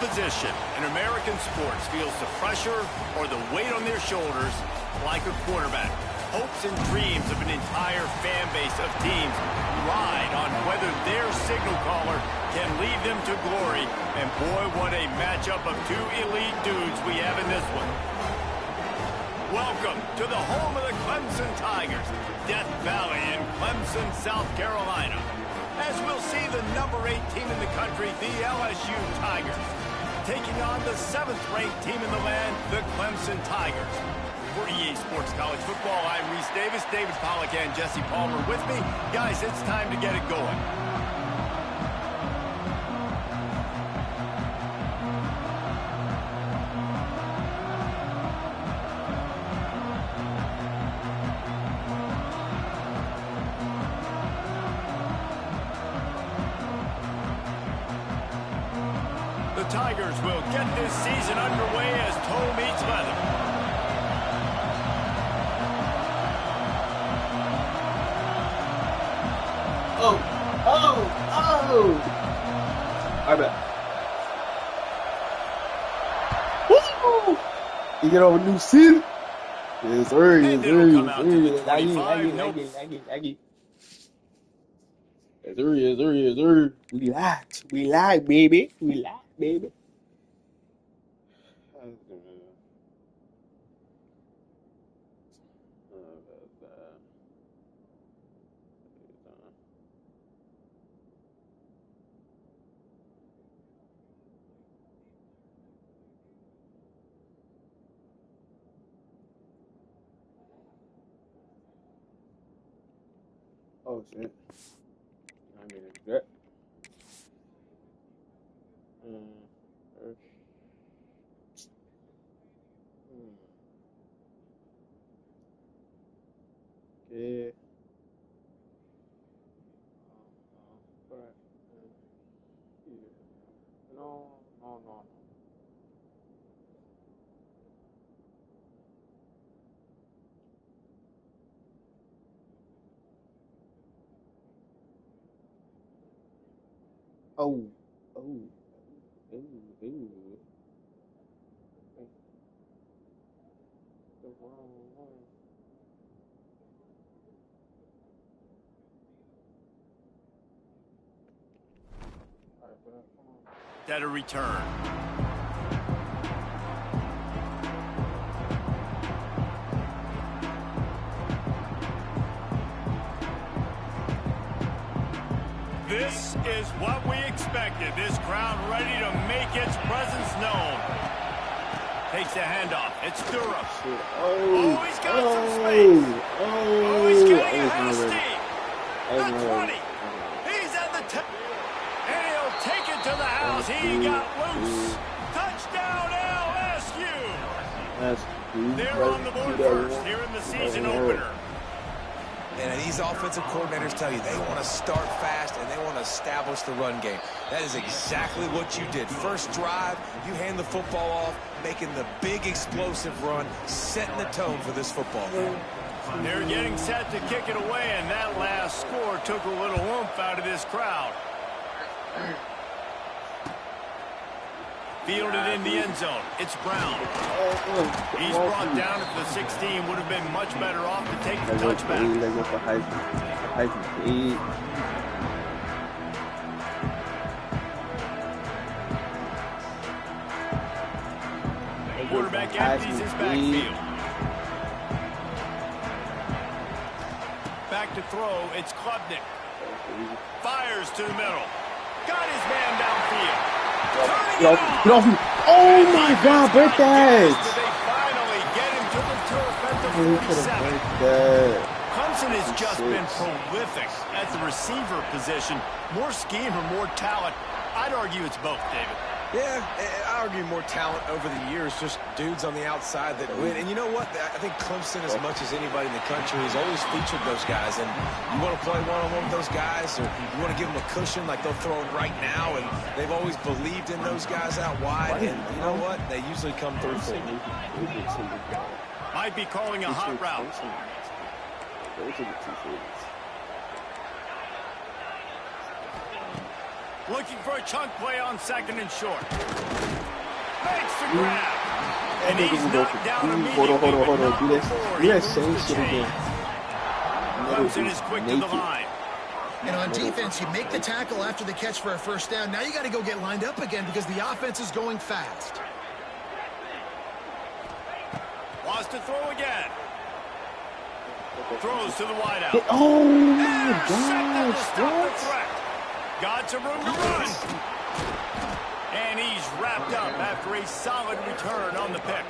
position in American sports feels the pressure or the weight on their shoulders like a quarterback. Hopes and dreams of an entire fan base of teams ride on whether their signal caller can lead them to glory. And boy, what a matchup of two elite dudes we have in this one. Welcome to the home of the Clemson Tigers, Death Valley in Clemson, South Carolina. As we'll see the number 8 team in the country, the LSU Tigers, taking on the 7th-ranked team in the land, the Clemson Tigers. For EA Sports College Football, I'm Reese Davis, David Pollack, and Jesse Palmer with me. Guys, it's time to get it going. The Tigers will get this season underway as toe meets leather. I bet. Woo! You get over new season? Yes, sir. Yes, sir. Yes, sir. We lied, baby. Oh shit. I mean it's good. Okay. No. Oh. That a return. This is what we expected. This crowd ready to make its presence known. Takes the handoff. It's Durham. Oh, he's got some space. Oh, he's getting ahead of steam. The 20. He's at the 10. And he'll take it to the house. He got loose. Touchdown, LSU. They're on the board first here in the season opener. And these offensive coordinators tell you they want to start fast and they want to establish the run game. That is exactly what you did. First drive, you hand the football off, making the big explosive run, setting the tone for this football game. They're getting set to kick it away, and that last score took a little oomph out of this crowd. Fielded in the end zone. It's Brown. He's brought down at the 16. Would have been much better off to take the touchback. Quarterback empties his backfield. Back to throw. It's Klubnik. Fires to the middle. Got his man downfield. Get off me. Oh my God, break that. They finally get him to the turf at the 47. Clemson has just been prolific at the receiver position. More scheme or more talent? I'd argue it's both, David. Yeah, I argue more talent over the years, just dudes on the outside that win. And you know what? I think Clemson, as much as anybody in the country, has always featured those guys. And you want to play one-on-one with those guys, or you want to give them a cushion like they'll throw it right now. And they've always believed in those guys out wide. And you know what? They usually come through for you. Might be calling a hot route. Looking for a chunk play on 2nd and short. Makes the grab. And he's knocked down immediately. Hold on. Do that same shit again. Clemson is quick to the line. And on defense, you make the tackle after the catch for a first down. Now you got to go get lined up again because the offense is going fast. Wants to throw again. Throws to the wideout. Oh my gosh, what? Got some room to run. And he's wrapped up after a solid return on the pick.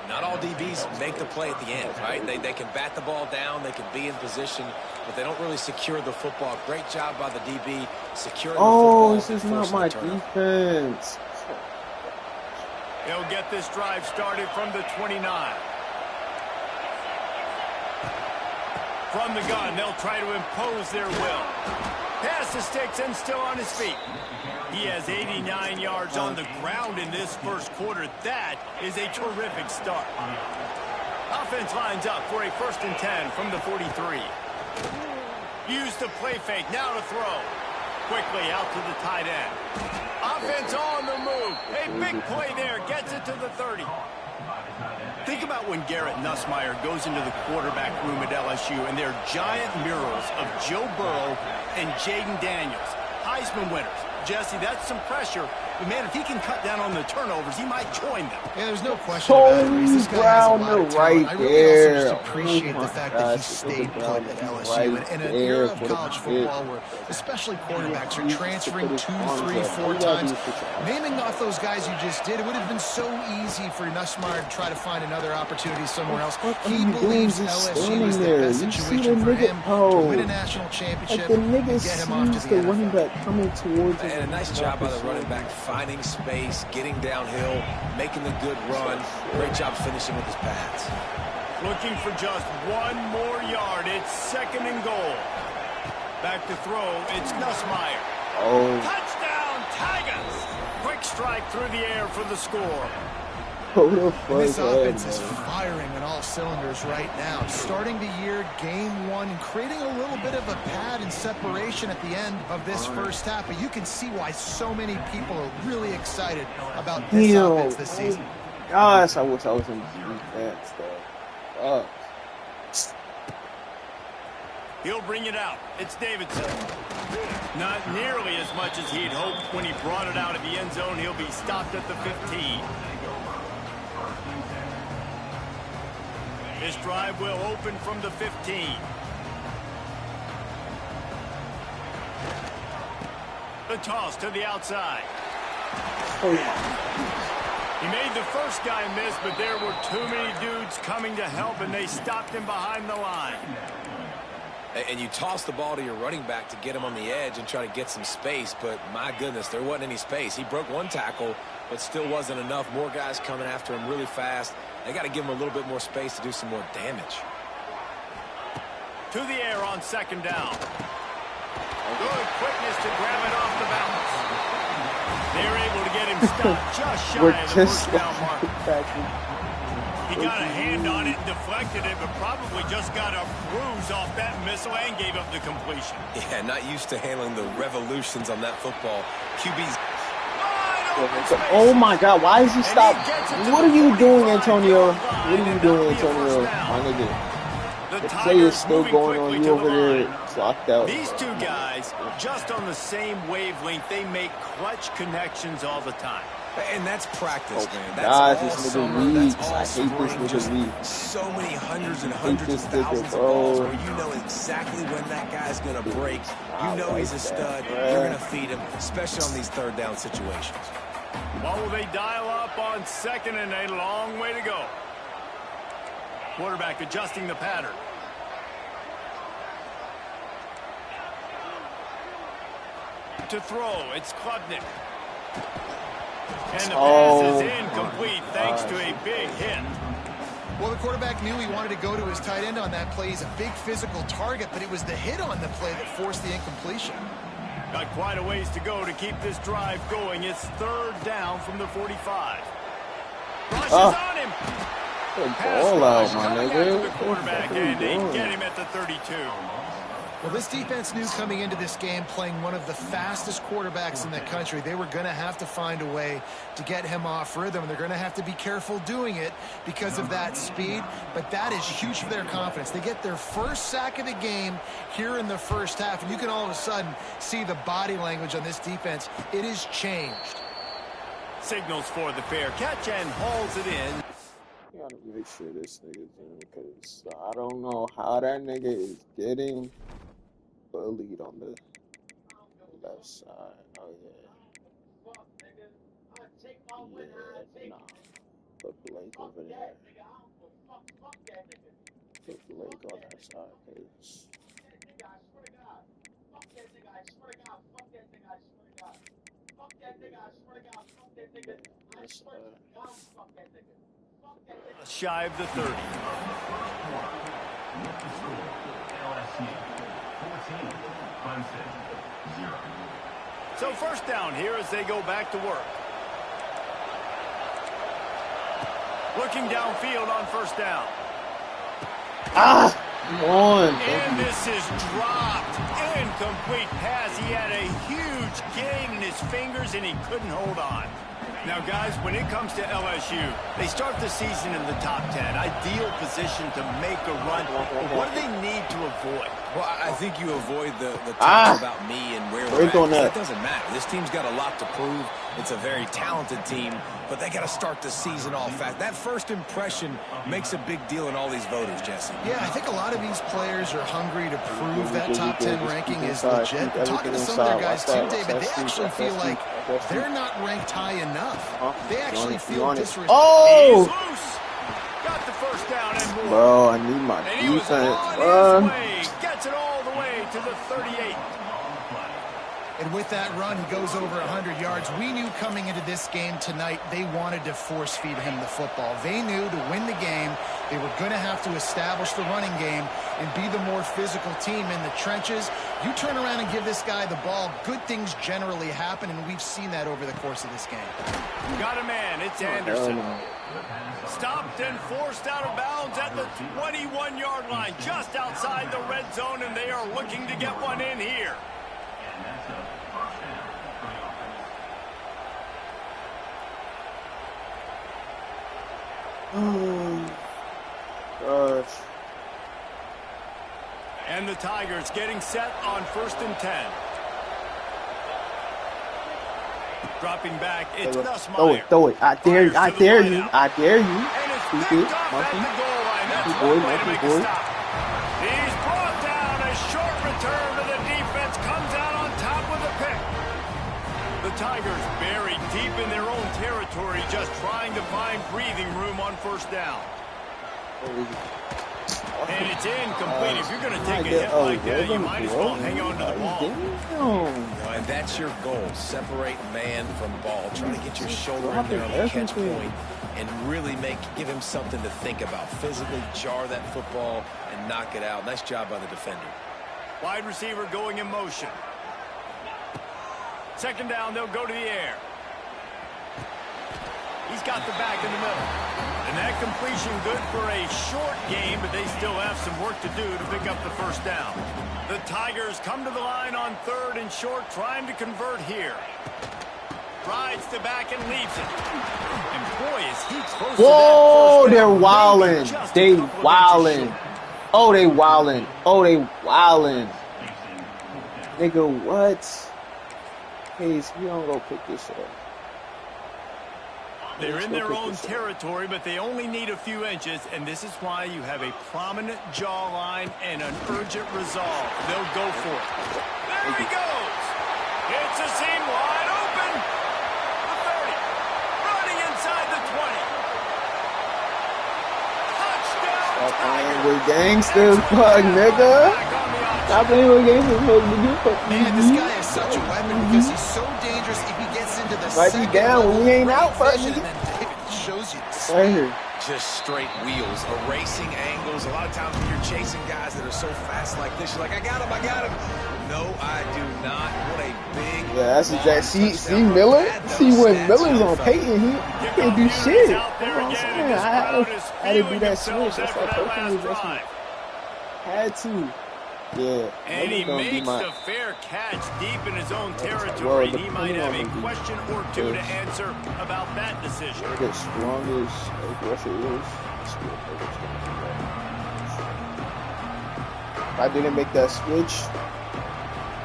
Not all DBs make the play at the end, right? They can bat the ball down, they can be in position, but they don't really secure the football. Great job by the DB securing the football. Oh, this is not my defense. He'll get this drive started from the 29. From the gun, they'll try to impose their will. Pass the sticks and still on his feet. He has 89 yards on the ground in this first quarter. That is a terrific start. Offense lines up for a 1st and 10 from the 43. Use the play fake, now to throw. Quickly out to the tight end. Offense on the move. A big play there, gets it to the 30. Think about when Garrett Nussmeier goes into the quarterback room at LSU and there are giant murals of Joe Burrow and Jaden Daniels, Heisman winners. Jesse, that's some pressure. But, man, if he can cut down on the turnovers, he might join them. Yeah, there's no question about it. This guy has a lot of talent. I really also just appreciate the fact that he stayed put at LSU. In an era of college football where especially quarterbacks are transferring 2, 3, 4 times, naming off those guys you just did, it would have been so easy for Nussmeier to try to find another opportunity somewhere else. He believes LSU is the best situation for him to win a national championship and get him off to the NFL. And a nice job by the running back, finding space, getting downhill, making the good run. Great job finishing with his pads. Looking for just one more yard. It's 2nd and goal. Back to throw. It's Nussmeier. Oh. Touchdown, Tigers! Quick strike through the air for the score. And this offense is firing on all cylinders right now. Starting the year, game 1, and creating a little bit of a pad and separation at the end of this first half. But you can see why so many people are really excited about this offense this season. Gosh, I wish I was in defense, though. He'll bring it out. It's Davidson. Not nearly as much as he'd hoped when he brought it out of the end zone. He'll be stopped at the 15. This drive will open from the 15. The toss to the outside. He made the first guy miss, but there were too many dudes coming to help, and they stopped him behind the line. And you toss the ball to your running back to get him on the edge and try to get some space, but my goodness, there wasn't any space. He broke one tackle, but still wasn't enough. More guys coming after him really fast. They got to give him a little bit more space to do some more damage. To the air on 2nd down. Good quickness to grab it off the balance. They're able to get him stopped just shy of the first down mark. He got a hand on it and deflected it, but probably just got a bruise off that missile and gave up the completion. Yeah, not used to handling the revolutions on that football. QB's... Oh my God, why is he stopped? What are you doing, Antonio? What are you doing, Antonio? My nigga. The play is still going on. You over there locked out. These two guys, just on the same wavelength, they make clutch connections all the time. And that's practice, man. That's God, all this summer. nigga weak. That's all I hate spring. this Just nigga weak. so many hundreds and hundreds of thousands of balls where you know exactly when that guy's going to break. You know he's a stud. You're going to feed him, especially on these 3rd down situations. What will they dial up on 2nd and a long way to go? Quarterback adjusting the pattern. To throw, it's Klubnik. And the pass is incomplete thanks to a big hit. Well, the quarterback knew he wanted to go to his tight end on that play. He's a big physical target, but it was the hit on the play that forced the incompletion. Got quite a ways to go to keep this drive going. It's 3rd down from the 45. Rushes on him. Good ball out, my nigga. The quarterback, and they get him at the 32. Well, this defense knew coming into this game, playing one of the fastest quarterbacks in the country, they were going to have to find a way to get him off rhythm. They're going to have to be careful doing it because of that speed, but that is huge for their confidence. They get their first sack of the game here in the first half, and you can all of a sudden see the body language on this defense. It has changed. Signals for the fair catch and hauls it in. You gotta make sure this nigga's in because I don't know how that nigga is getting bullied on the left side. Oh yeah. Yeah, nah. Put Blake over there. Put Blake on that side, cause that's shy of the 30. So first down here as they go back to work. Looking downfield on first down. come on. And this is dropped. Incomplete pass. He had a huge gain in his fingers and he couldn't hold on. Now, guys, when it comes to LSU, they start the season in the top 10. Ideal position to make a run. What do they need to avoid? Well, I think you avoid the talk about me and where we're at. It doesn't matter. This team's got a lot to prove. It's a very talented team, but they got to start the season off fast. That first impression makes a big deal in all these voters, Jesse. Yeah, I think a lot of these players are hungry to prove that top 10 ranking is legit. Talking to some of their guys too, David, they actually feel like they're not ranked high enough. They actually feel disrespected. Oh! Got the first down and more. Bro, I need my and he was defense. on his way. Gets it all the way to the 38. And with that run, he goes over 100 yards. We knew coming into this game tonight, they wanted to force feed him the football. They knew to win the game, they were going to have to establish the running game and be the more physical team in the trenches. You turn around and give this guy the ball, good things generally happen, and we've seen that over the course of this game. Got a man. It's Anderson. Stopped and forced out of bounds at the 21-yard line, just outside the red zone, and they are looking to get one in here. Oh, gosh. And the Tigers getting set on 1st and 10. Dropping back, it's Nussmeier. Throw it. I dare you. I dare you. Stupid monkey. Monkey boy. He's brought down. A short return to the defense. Comes out on top with a pick. The Tigers buried deep in their own territory, just trying to find breathing room on first down. And it's incomplete. If you're going to take a hit like that, you might as well hang on to the ball. And that's your goal. Separate man from ball. Try to get your shoulder in there on the catch point and really give him something to think about. Physically jar that football and knock it out. Nice job by the defender. Wide receiver going in motion. Second down, they'll go to the air. He's got the back in the middle. And that completion good for a short game, but they still have some work to do to pick up the first down. The Tigers come to the line on 3rd and short, trying to convert here. Rides the back and leaves it. And boy, is he close to that first down. Whoa, they're wilding. They wilding. Oh, they wilding. Oh, they wilding. Nigga, what? Case, you don't go pick this up. They're in their own territory, but they only need a few inches, and this is why you have a prominent jawline and an urgent resolve. They'll go for it. There he goes. It's a seam wide open. The 30. Running inside the 20. Touchdown. Stop playing with gangsters, fuck, nigga. Stop playing with gangsters, fuck. Man, this guy is such a weapon because he's so dangerous if he gets into the second down when we ain't out, fuck. And then David shows you the right here. Just straight wheels, erasing angles. A lot of times when you're chasing guys that are so fast like this, you're like, I got him. No, I do not. What a big... Yeah, that's exactly. See Miller? See when Miller's on Peyton, he can't do shit. You know what I'm saying? I had to do that switch. That's that personal investment. Had to. Yeah. And he makes the fair catch deep in his own territory. He might have a question or two to answer about that decision. The strongest aggressive is. If I didn't make that switch,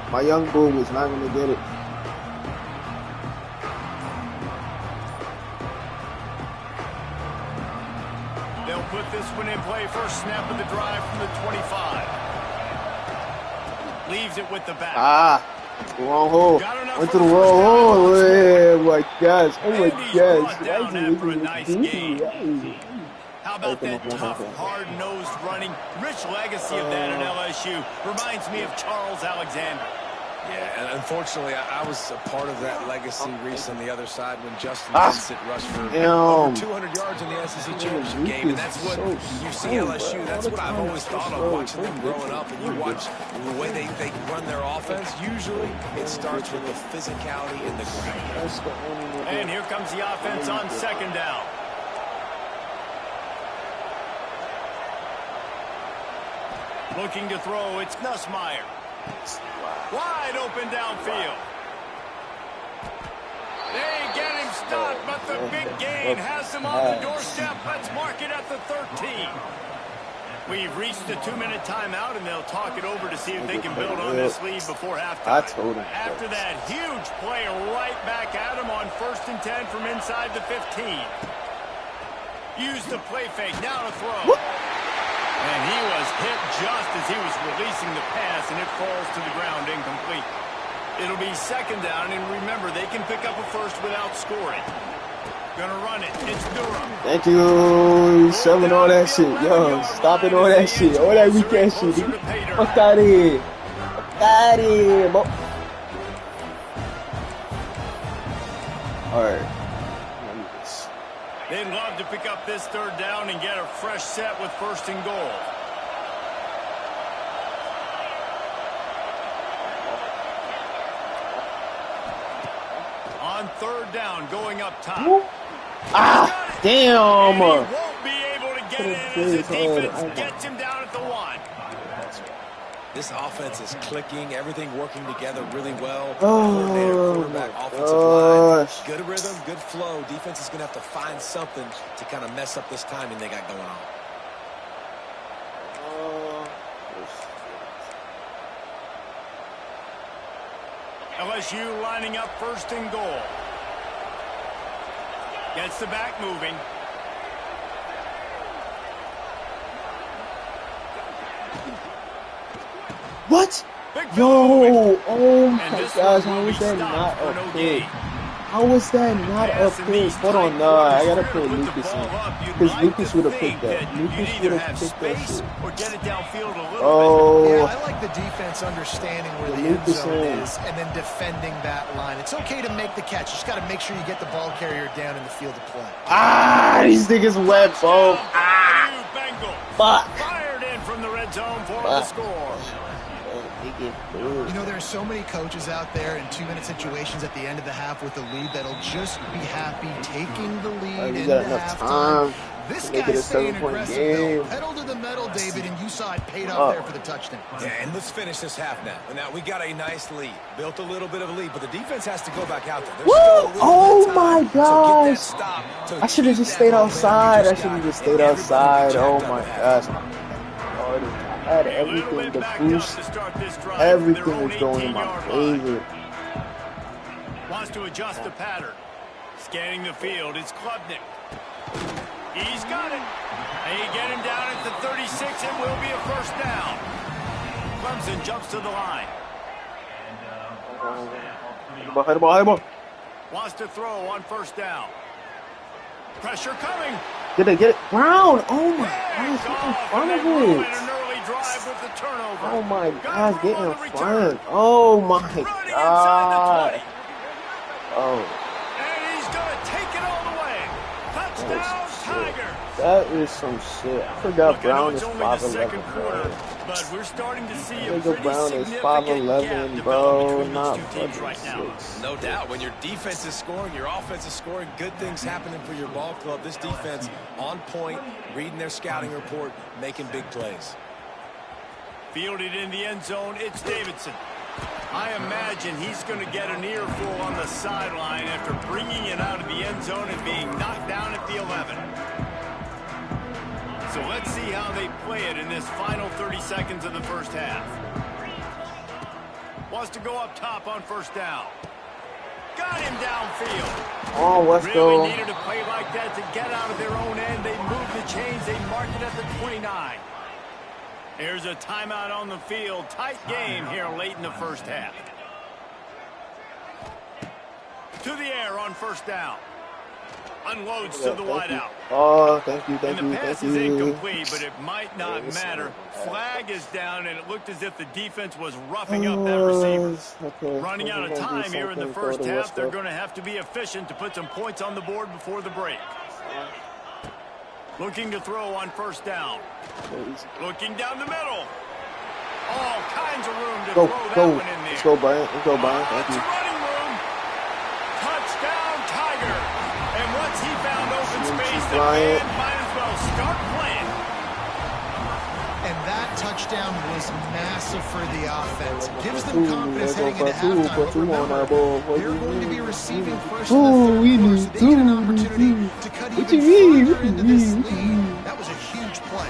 my young bull was not going to get it. They'll put this one in play. First snap of the drive from the 25. Leaves it with the back. Wrong hole. Went to the wrong hole. Oh my gosh. Oh my gosh. How about that tough, hard-nosed running? Rich legacy of that at LSU. Reminds me of Charles Alexander. Yeah, and unfortunately, I was a part of that legacy, Reese, on the other side when Justin Vincent rushed for over 200 yards in the SEC Championship game. And that's what you see LSU. That's what I've always thought of watching them growing up. And you watch the way they run their offense. Usually, it starts with the physicality and the ground. And here comes the offense on second down. Looking to throw, it's Nussmeier. Wide open downfield. They get him stopped, but the big gain has him on the doorstep. Let's mark it at the 13. We've reached the 2-minute timeout, and they'll talk it over to see if they can build on this lead before halftime. After that huge play, right back at him on 1st and 10 from inside the 15. Use the play fake, now to throw. And he was hit just as he was releasing the pass, and it falls to the ground incomplete. It'll be second down, and remember, they can pick up a first without scoring. Gonna run it. It's Durham. Thank you. Selling all that shit. Yo, stopping all that shit. All that weekend shit. Fuck out of here. Fuck out of here, bro. All right. They'd love to pick up this third down and get a fresh set with 1st and goal. On 3rd down, going up top. Damn. And he won't be able to get it as the defense gets him down at the 1. This offense is clicking, everything working together really well. Quarterback, offensive line, good rhythm, good flow. Defense is going to have to find something to kind of mess up this timing they got going on. LSU lining up 1st and goal. Gets the back moving. What? Yo, oh my gosh, how was that not a pick? How was that not a pick? Hold on, nah, I gotta put Lucas in. Because Lucas would have picked that. Lucas would have picked that shit. Oh. Yeah, I like the defense understanding where the end zone is and then defending that line. It's okay to make the catch. You just gotta make sure you get the ball carrier down in the field of play. These niggas wet, bro. Fuck. Fired in from the red zone for the score. You know, there's so many coaches out there in 2-minute situations at the end of the half with the lead that'll just be happy taking the lead into halftime. This guy's staying aggressive, though. Pedal to the metal, David, and you saw it paid off there for the touchdown. Yeah, and let's finish this half now. Now, we got a nice lead. Built a little bit of a lead, but the defense has to go back out there. Oh, my gosh. I should have just stayed outside. I should have just stayed outside. Oh, my gosh. I had everything to boost. Everything was going in my favor. Wants to adjust the pattern. Scanning the field. It's Klubnik. He's got it. They get him down at the 36. It will be a first down. Clemson jumps to the line. Wants to throw on 1st down. Pressure coming. Get it. Brown. Oh, my gosh. Get in front of it. Drive with the turnover. Oh my gosh, get in front. Oh my god. Oh. And he's going to take it all the way. Touchdown, Tigers. That is some shit. I forgot Brown is 5'11", bro. But we're starting to see a pretty Brown is 5'11", bro. Not right now. No doubt. When your defense is scoring, your offense is scoring, good things happening for your ball club. This defense on point, reading their scouting report, making big plays. Fielded in the end zone, it's Davidson. I imagine he's going to get an earful on the sideline after bringing it out of the end zone and being knocked down at the 11. So let's see how they play it in this final 30 seconds of the first half. Wants to go up top on first down. Got him downfield. Oh, let's go. Really needed a play like that to get out of their own end. They moved the chains. They marked it at the 29. Here's a timeout on the field. Tight game here late in the first half. To the air on first down. Unloads to the wideout. Oh, thank you. And the pass is incomplete, but it might not matter. Flag is down, and it looked as if the defense was roughing up that receiver. Running out of time here in the first half. They're going to have to be efficient to put some points on the board before the break. Looking to throw on first down. Looking down the middle. All kinds of room to throw that one in there. Let's go, Brian. Let's go, Brian. Thank you. Running room. Touchdown, Tiger. And once he found open space, the man might as well start playing. And that touchdown was massive for the offense. Gives them confidence heading into halftime. But remember, they're going to be receiving first in the third quarter, so they get an opportunity to cut even further into this lead. That was a huge play.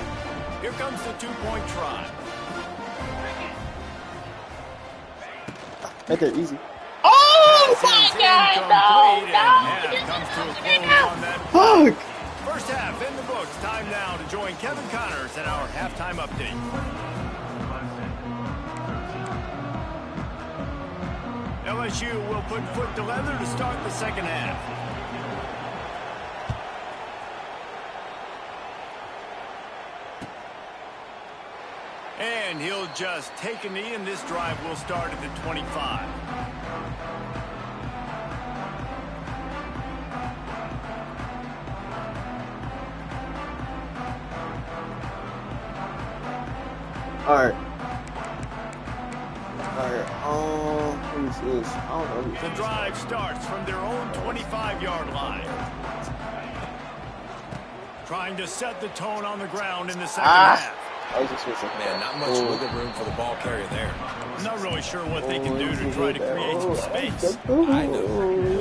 Here comes the two-point try. Make it easy. Oh my God! Fuck! First half in the books. Time now to join Kevin Connors in our halftime update. LSU will put foot to leather to start the second half. And he'll just take a knee, and this drive will start at the 25. Alright. Who's this? I don't know who's The this. drive starts from their own 25-yard line. Trying to set the tone on the ground in the second half. I was just missing. Man, not much wiggle room for the ball carrier there. I'm not really sure what they can do to try to create some space. I know.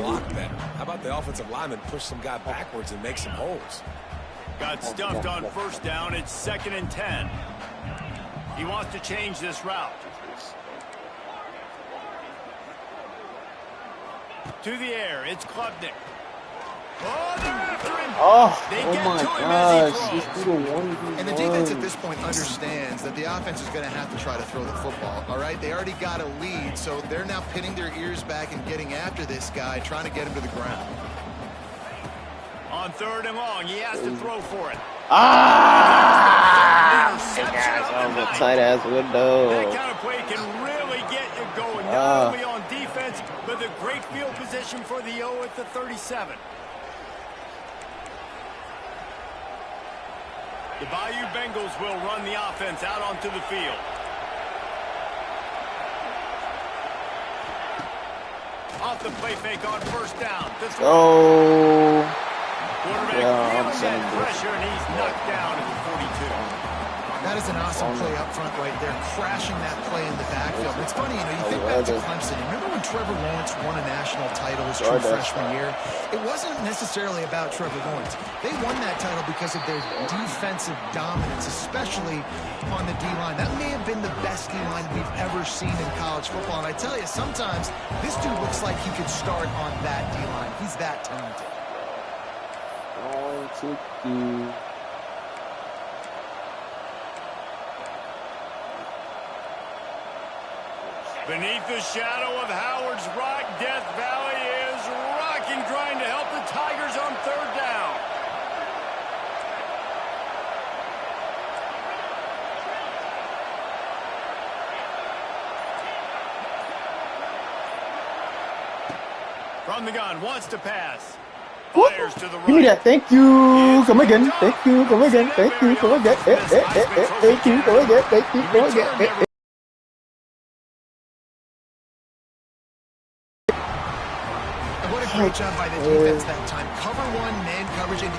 Block better. How about the offensive lineman push some guy backwards and make some holes? Got stuffed on first down. It's 2nd and 10. He wants to change this route. To the air, it's Klubnik. Oh, they're after him. Oh my gosh. And the defense at this point understands that the offense is going to have to try to throw the football, all right? They already got a lead, so they're now pinning their ears back and getting after this guy, trying to get him to the ground. On 3rd and long, he has to throw for it. That was a tight-ass window. That kind of play can really get you going, not only on defense, but the great field position for the O at the 37. The Bayou Bengals will run the offense out onto the field. Off the play fake on first down. Quarterback feeling that pressure, and he's knocked down at the 42. That is an awesome play up front right there, crashing that play in the backfield. It's funny, you know, you think back to Clemson. Remember when Trevor Lawrence won a national title his true freshman year? It wasn't necessarily about Trevor Lawrence. They won that title because of their defensive dominance, especially on the D-line. That may have been the best D-line we've ever seen in college football. And I tell you, sometimes this dude looks like he could start on that D-line. He's that talented. Beneath the shadow of Howard's Rock, Death Valley is rocking, trying to help the Tigers on 3rd down. From the gun, wants to pass. Fires to the right. Give me that. Thank you. Come again. Thank you. Come again. Thank you. Come again. Thank you. Come again. Thank you. Come again. What a great job by the defense that time. Cover one, man coverage. And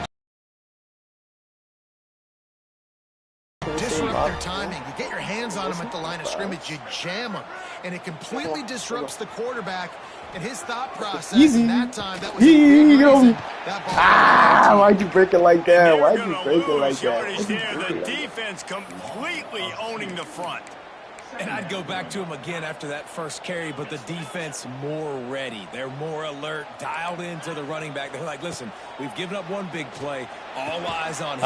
with their timing. You get your hands on them at the line of scrimmage, you jam them, and it completely disrupts the quarterback and his thought process. Easy. And that time, that was a big reason that ball why'd you break it like that? Why'd you break it like that? that? The defense completely owning the front. And I'd go back to him again after that first carry, but the defense more ready. They're more alert, dialed into the running back. They're like, listen, we've given up one big play. All eyes on him.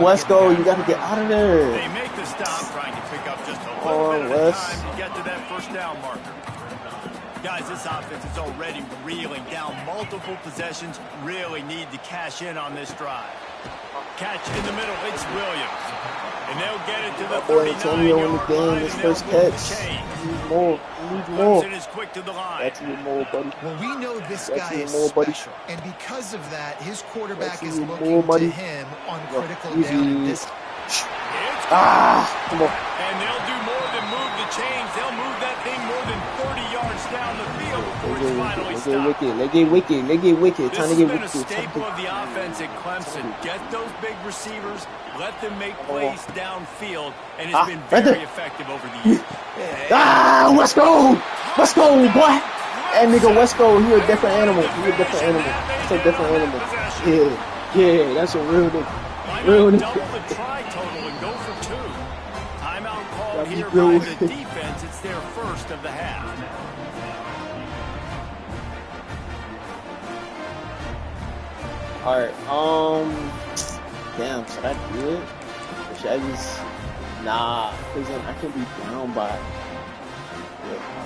Wesco, you got to get out of there. They make the stop, trying to pick up just a little bit of time to get to that first down marker. Guys, this offense is already reeling down multiple possessions. Really need to cash in on this drive. Catch in the middle. It's Williams. And they'll get it to the 39-yard line. This first catch. Need more. Need more. Clemson is quick to the line. That's your more, buddy. Well, we know this guy is special. And because of that, his quarterback is looking to him on critical down and distance. Come on. And they'll do more than move the chains. They'll move that thing more than 30 yards down the field before it's finally stopped. They get wicked. This has been a staple of the offense at Clemson. Get those big receivers, let them make plays downfield, and it's been very effective over the years. Wesco! Wesco, boy! That nigga Wesco, he a different animal. It's a different animal. Yeah, that's a real nigga. Double the try total and go for 2. Timeout called here by the defense. It's their first of the half. Alright, damn, should I do it? Or should I just, because then I can be down by,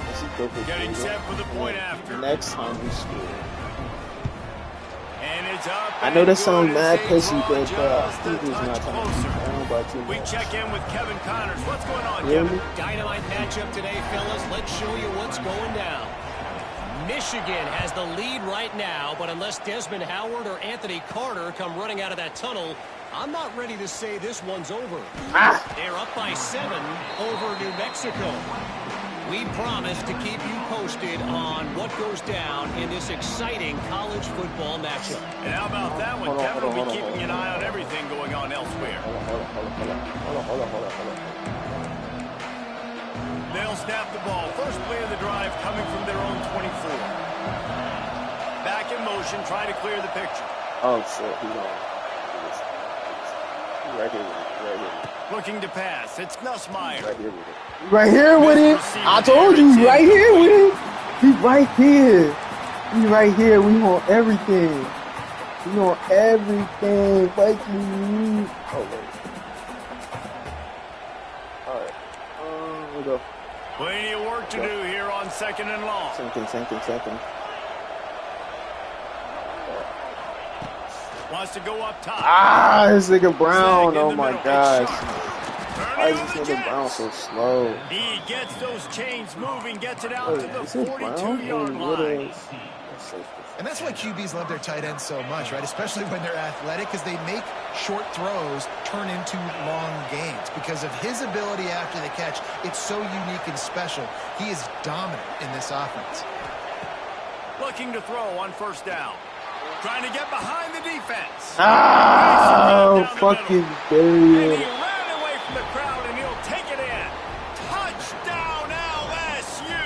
let's just go for getting set for the point after. Next time we score. And it's up. I know that sounds mad pissy, but I think it's not time to be down by too much. We check in with Kevin Connors. What's going on, Kevin? Dynamite matchup today, fellas. Let's show you what's going down. Michigan has the lead right now, but unless Desmond Howard or Anthony Carter come running out of that tunnel, I'm not ready to say this one's over. They're up by 7 over New Mexico. We promise to keep you posted on what goes down in this exciting college football matchup. And how about that one, Kevin? We'll be keeping an eye on everything going on elsewhere. Hold on. They'll snap the ball. First play of the drive coming from their own 24. Back in motion, try to clear the picture. Oh, shit. He's right here. Looking to pass. It's Nussmeier. Right here with it. I told you, he's right here with it. He's right here. He's right here. We want everything. We want everything. What you need. Oh, wait. Alright. We'll go. Plenty of work to do here on 2nd and long. Second. Wants to go up top. This nigga Brown. Oh my gosh. Why is this nigga Brown so slow? He gets those chains moving, gets it out to the 42-yard line. And that's why QBs love their tight ends so much, right? Especially when they're athletic, because they make short throws turn into long gains. Because of his ability after the catch, it's so unique and special. He is dominant in this offense. Looking to throw on first down. Trying to get behind the defense. Fucking And buried. he ran away from the crowd, and he'll take it in. Touchdown, LSU.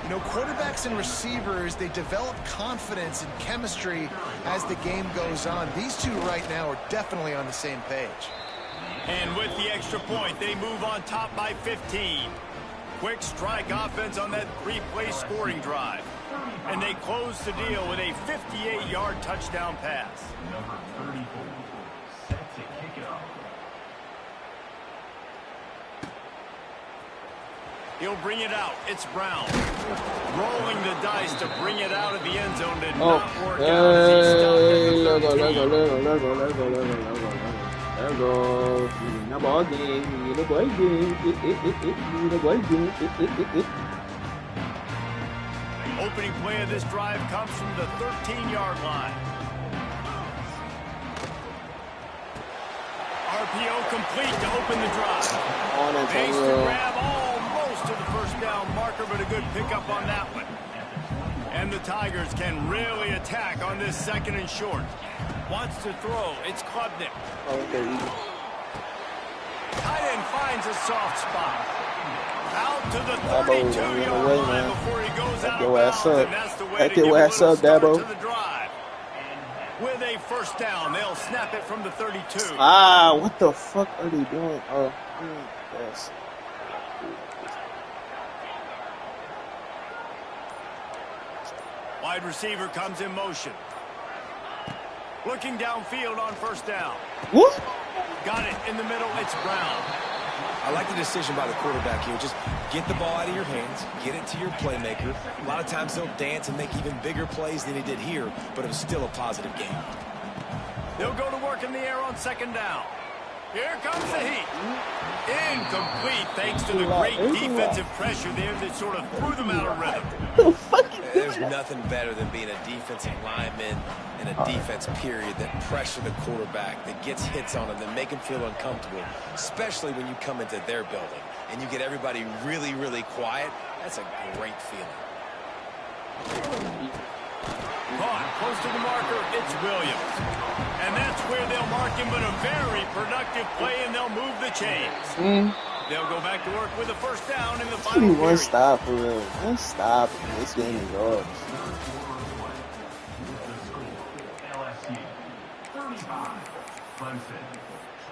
You know, quarterbacks and receivers, they develop confidence and chemistry as the game goes on. These two right now are definitely on the same page. And with the extra point, they move on top by 15. Quick strike offense on that 3-play scoring drive. And they close the deal with a 58-yard touchdown pass. Number 34, set to kick it off. He'll bring it out. It's Brown. Rolling the dice to bring it out of the end zone. Did not work out as he stopped at the 13. Opening play of this drive comes from the 13-yard line. RPO complete to open the drive. Base to grab almost to the first down marker, but a good pickup on that one. And the Tigers can really attack on this 2nd and short. Wants to throw. It's Klubnik. finds a soft spot. Out to the 32-yard line before he goes out of bounds, and that's the way to give a little start to the drive. With a first down, they'll snap it from the 32. Ah, what the fuck are they doing? Oh, yes. Wide receiver comes in motion. Looking downfield on first down. What? Got it in the middle. It's Brown. I like the decision by the quarterback here. Just get the ball out of your hands, get it to your playmaker. A lot of times they'll dance and make even bigger plays than he did here, but it was still a positive game. They'll go to work in the air on second down. Here comes the heat. Incomplete thanks to the great defensive pressure there that sort of threw them out of rhythm. There's nothing better than being a defensive lineman and a defense period that pressure the quarterback, that gets hits on him, that make him feel uncomfortable, especially when you come into their building and you get everybody really, really quiet. That's a great feeling. Caught close to the marker, it's Williams. And that's where they'll mark him, but a very productive play, and they'll move the chains. They'll go back to work with a first down in the final period. One stop for real. One stop. This game is yours. LSU 35, Clemson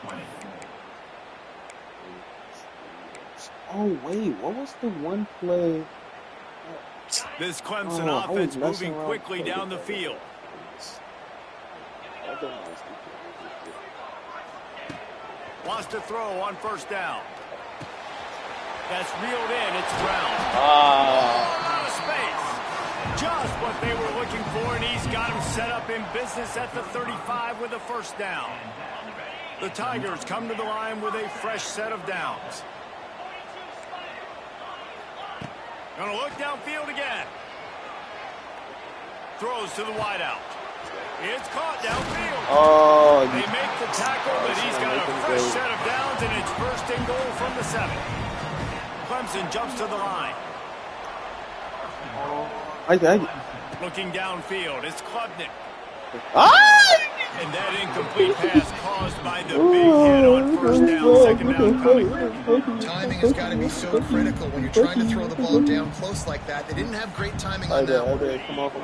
20. Oh wait, what was the one play? This Clemson offense moving quickly down the field. Wants to throw on first down. That's reeled in. It's Brown. Out of space. Just what they were looking for, and he's got him set up in business at the 35 with a first down. The Tigers come to the line with a fresh set of downs. Gonna look downfield again. Throws to the wideout. It's caught downfield. They make the tackle, but he's got a fresh set of downs, and it's first and goal from the 7. Clemson jumps to the line. Looking downfield, it's Klubnik. And that incomplete pass caused by the big hit on first down, second down coming. Timing has got to be so critical when you're trying to throw the ball down close like that. They didn't have great timing on that one.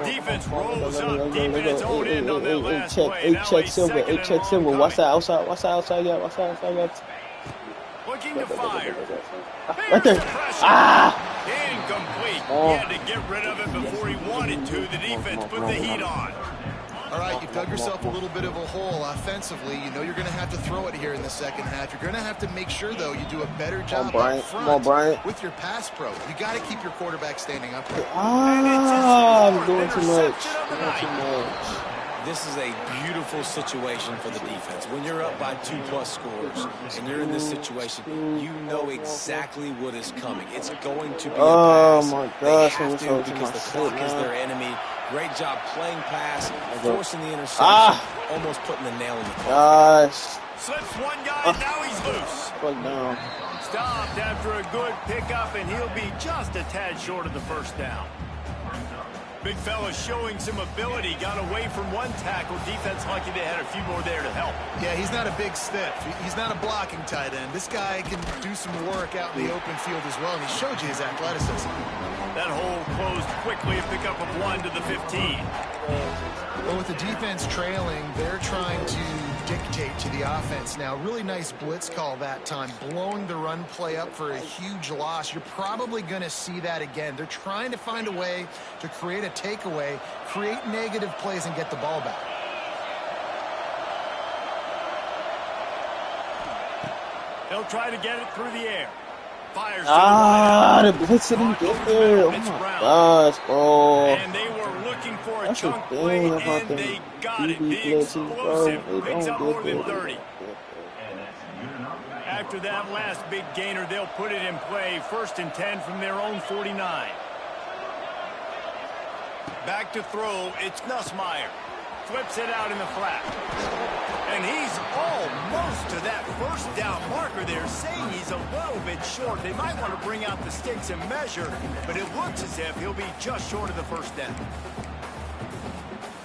Defense rolls up deep in its own end on that last play. Now check Silver. Check Silver. Watch that outside. Watch that outside. Yeah. Watch that outside. Yeah. Looking to fire. Right there. Incomplete. He had to get rid of it before he wanted to. The defense put the heat on. All right, you've dug yourself a little bit of a hole offensively. You know you're going to have to throw it here in the second half. You're going to have to make sure, though, you do a better job up front with your pass pro. You got to keep your quarterback standing up there. I'm doing too much. This is a beautiful situation for the defense. When you're up by 2+ scores and you're in this situation, you know exactly what is coming. It's going to be a pass. My gosh, they have to because the clock is their enemy. Great job playing pass, forcing the interception, almost putting the nail in the coffin. Slips one guy, now he's loose. Stopped after a good pickup, and he'll be just a tad short of the first down. Big fella showing some ability, got away from one tackle. Defense lucky they had a few more there to help. Yeah, he's not a big stiff. He's not a blocking tight end. This guy can do some work out in the open field as well, and he showed you his athleticism. That hole closed quickly, a pickup of 1 to the 15. Well, with the defense trailing, they're trying to dictate to the offense now. Really nice blitz call that time, blowing the run play up for a huge loss. You're probably going to see that again. They're trying to find a way to create a takeaway, create negative plays, and get the ball back. They'll try to get it through the air. Fires the blitz didn't get there. Oh my gosh, bro. And they were looking for a chunk play, and they got it. The explosive picks up more than 30. After that last big gainer, they'll put it in play. 1st and 10 from their own 49. Back to throw, it's Nussmeier. Flips it out in the flat. And he's almost to that first down marker there, saying he's a little bit short. They might want to bring out the sticks and measure, but it looks as if he'll be just short of the first down.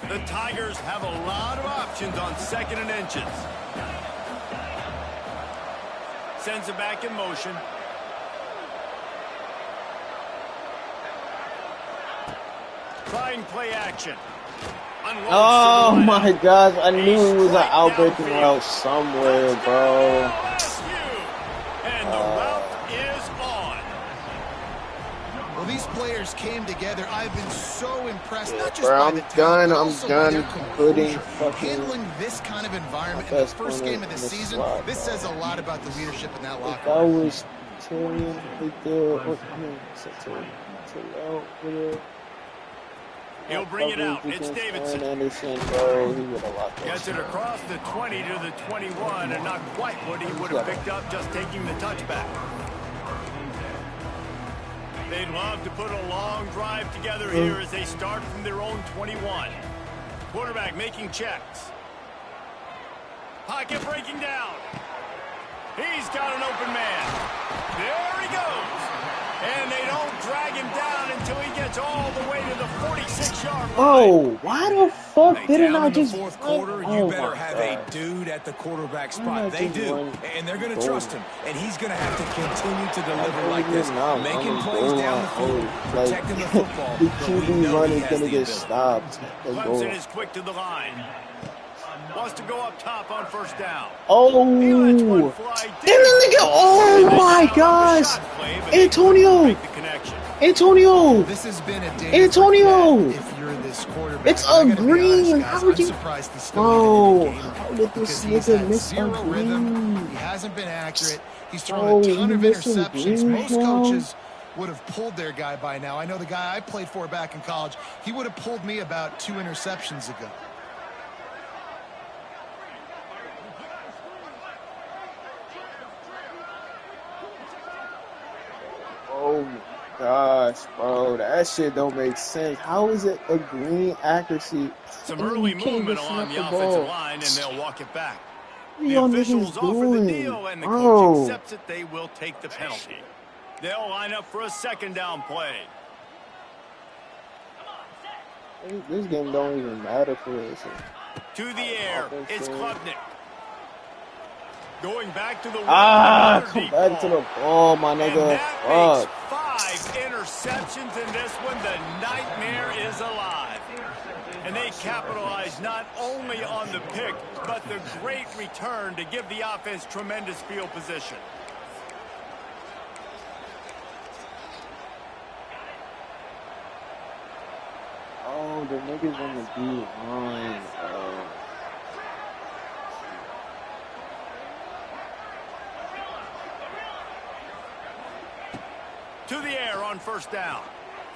The Tigers have a lot of options on 2nd and inches. Sends it back in motion. Trying play action. Oh my gosh, I knew it was an outbreaking route somewhere, bro. And the route is on. Well, these players came together. I've been so impressed, not just Bro, by I'm the done. talent, but I'm also by done their putting composure. fucking Handling this kind of environment in the first game of the season, slot, this says a lot about the leadership in that locker room. That room. was Tyrion right there. He'll bring it out. It's Davidson. Anderson, bro. He would have locked that. Gets it across the 20 to the 21, and not quite what he would have picked up just taking the touchback. They'd love to put a long drive together here as they start from their own 21. Quarterback making checks. Pocket breaking down. He's got an open man. There he goes. And they don't drag him down until he gets all the way to the 46-yard line. Oh, why the fuck didn't I just... In the fourth quarter, you better have a dude at the quarterback spot. They do, and they're going to trust him. And he's going to have to continue to deliver like this, making plays down the field, protecting the football. The QB run is going to get stopped. Clemson is quick to the line. Wants to go up top on first down. Oh, and then they go, oh my gosh, Antonio, This has been a day if you're this quarterback. It's a green. How would you? Surprised he's still in the game. How did this nigga miss a green? He hasn't been accurate. He's thrown a ton of interceptions. Most coaches would have pulled their guy by now. I know the guy I played for back in college, he would have pulled me about 2 interceptions ago. Oh my gosh, bro, that shit don't make sense. How is it a green accuracy? Some early movement along the offensive line, and they'll walk it back. The What officials offer the deal, and the coach accepts it. They will take the penalty. They'll line up for a second down play. This game don't even matter for us. To the air, it's Klubnik. Going back to the come back to the ball, my nigga. Fuck. 5 interceptions in this one. The nightmare is alive. And they capitalize not only on the pick, but the great return to give the offense tremendous field position. Oh, the niggas on the D line, bro. To the air on first down.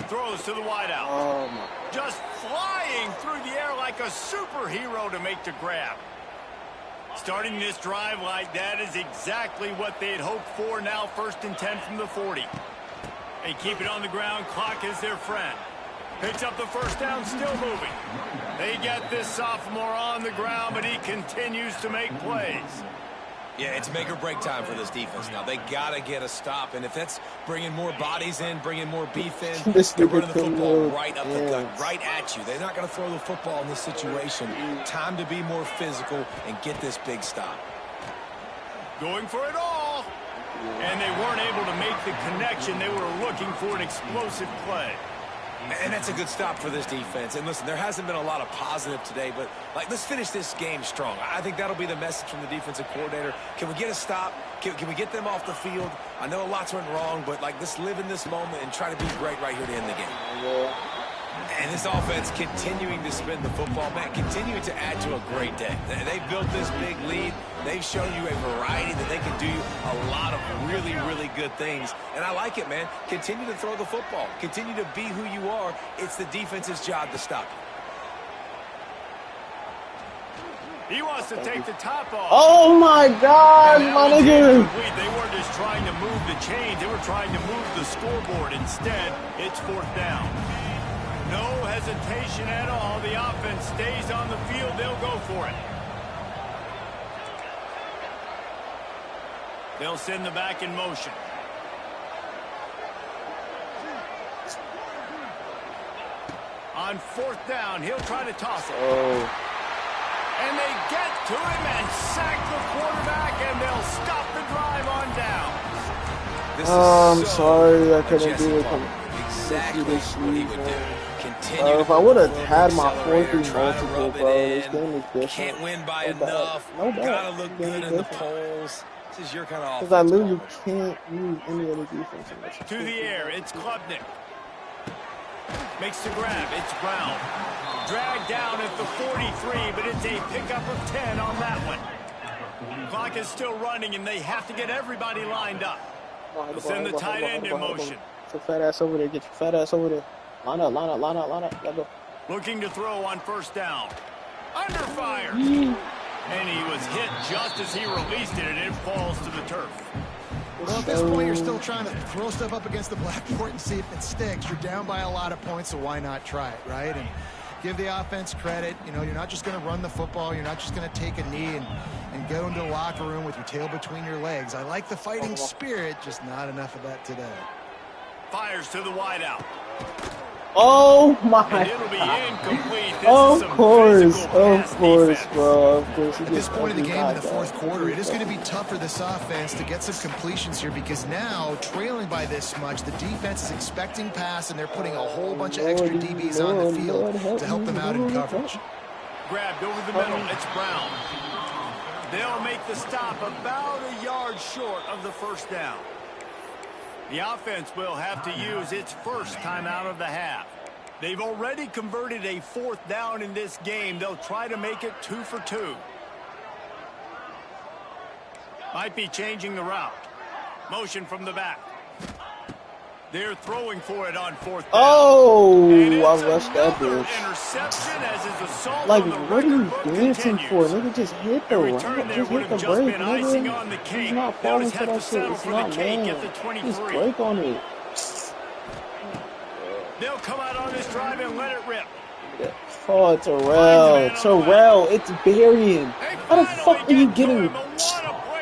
Throws to the wideout. Oh my. Just flying through the air like a superhero to make the grab. Starting this drive like that is exactly what they'd hoped for. Now 1st and 10 from the 40. They keep it on the ground. Clock is their friend. Picks up the first down, still moving. They get this sophomore on the ground, but he continues to make plays. Yeah, it's make or break time for this defense now. They got to get a stop, and if that's bringing more bodies in, bringing more beef in, they're running the football right up the gut, right at you. They're not going to throw the football in this situation. Time to be more physical and get this big stop. Going for it all. And they weren't able to make the connection. They were looking for an explosive play. And that's a good stop for this defense. And listen, there hasn't been a lot of positive today, but let's finish this game strong. I think that'll be the message from the defensive coordinator. Can we get a stop? Can we get them off the field? I know lots went wrong, but let's live in this moment and try to be great right here to end the game. Yeah. And this offense continuing to spin the football, man, continuing to add to a great day. They've built this big lead. They've shown you a variety that they can do a lot of really, really good things. And I like it, man. Continue to throw the football. Continue to be who you are. It's the defense's job to stop you. He wants to take the top off. Oh my God, my nigga. They weren't just trying to move the chains. They were trying to move the scoreboard. Instead, it's 4th down. No hesitation at all. The offense stays on the field. They'll go for it. They'll send the back in motion. On 4th down, he'll try to toss it. Oh. And they get to him and sack the quarterback, and they'll stop the drive on down. I'm sorry I couldn't do it. Exactly what he would do. If I would have had my 4-3 multiple, bro, this game is different. Can't win by enough. No bad. Gotta look good in the polls. This is your kind of offense. Because I literally can't use any other defense. To the air, it's Klubnik. Makes the grab, it's Brown. Dragged down at the 43, but it's a pickup of 10 on that one. Clock is still running, and they have to get everybody lined up. They'll send the tight end in motion. Get your fat ass over there. Get your fat ass over there. Line up, line up, line up, line up. Let go. Looking to throw on first down. Under fire. And he was hit just as he released it, and it falls to the turf. Well, at this point, you're still trying to throw stuff up against the blackboard and see if it sticks. You're down by a lot of points, so why not try it, right? And give the offense credit. You know, you're not just going to run the football. You're not just going to take a knee and go into the locker room with your tail between your legs. I like the fighting spirit, just not enough of that today. Fires to the wideout. Oh my! It'll be incomplete. Of course, bro. Of course. At this point in the game, in the fourth quarter, it is going to be tough for this offense to get some completions here because now, trailing by this much, the defense is expecting pass, and they're putting a whole bunch of extra DBs on the field to help them out in coverage. Grabbed over the middle. It's Brown. They'll make the stop about a yard short of the first down. The offense will have to use its first timeout of the half. They've already converted a fourth down in this game. They'll try to make it 2 for 2. Might be changing the route. Motion from the back. They're throwing for it on fourth down. Oh, I rushed that bitch. Interception as his assault like, on the what are you record dancing continues. for? Nigga, just hit the route. Just hit the brake, nigga. He's not falling for that shit. It's not, man. Just brake on it. They'll come out on this drive and let it rip. Oh, Terrell, it's burying. How the fuck are you getting?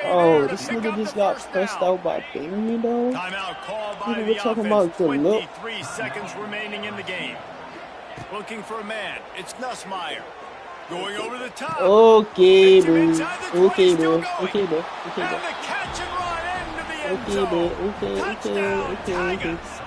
Oh, this nigga just got pressed out by Barry, though. Timeout called by We're the talking offense. about the look. 23 seconds remaining in the game. Looking for a man. It's Nussmeier. Going over the top. Okay, bro. Okay, bro. And the catch and run into the end zone. Touchdown, Tigers.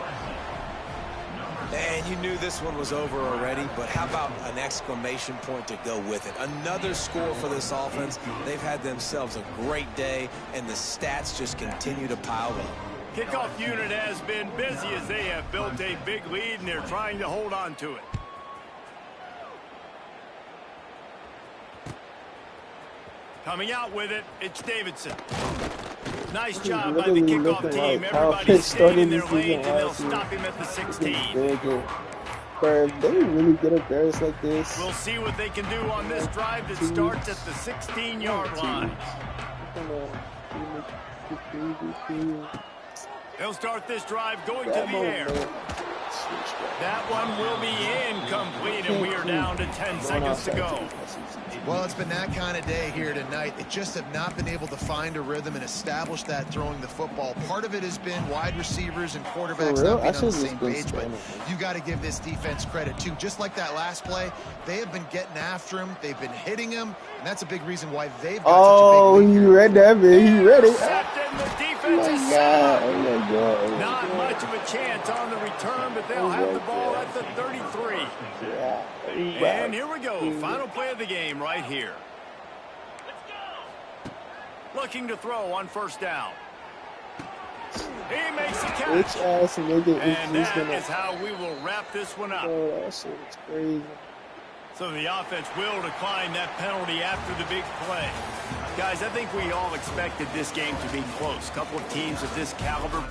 Man, you knew this one was over already, but how about an exclamation point to go with it? Another score for this offense. They've had themselves a great day, and the stats just continue to pile up. Kickoff unit has been busy as they have built a big lead, and they're trying to hold on to it. Coming out with it, it's Davidson. Nice job by the kickoff team. Everybody's staying in their lanes, and they'll stop him at the 16. Bro, they really get embarrassed like this. We'll see what they can do on this drive that starts at the 16-yard line. They'll start this drive going to the air. That one will be incomplete, and we are down to 10 seconds to go. Well, it's been that kind of day here tonight. They just have not been able to find a rhythm and establish that throwing the football. Part of it has been wide receivers and quarterbacks not being on the same page, but you got to give this defense credit, too. Just like that last play, they have been getting after him. They've been hitting him, and that's a big reason why they've got such a big lead. You read that, man. You read it. Oh, my God. Not much of a chance on the return, but they'll have the ball at the 33. And here we go. Final play of the game right here. Looking to throw on first down. He makes a catch. And that is how we will wrap this one up. Oh, that shit is crazy. So the offense will decline that penalty after the big play. Guys, I think we all expected this game to be close. Couple of teams of this caliber.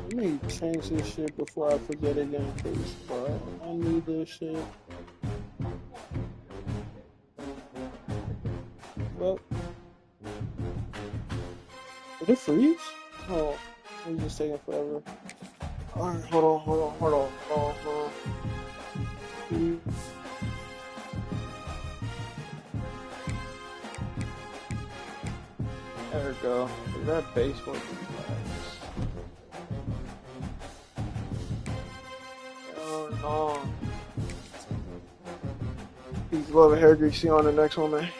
Let me change this shit before I forget again, please, bro. I need this shit. Well, did it freeze? Oh, it's just taking forever. Alright, hold on. There we go. Is that baseball? Oh no. Peace, love, and hair grease. See you on the next one, man.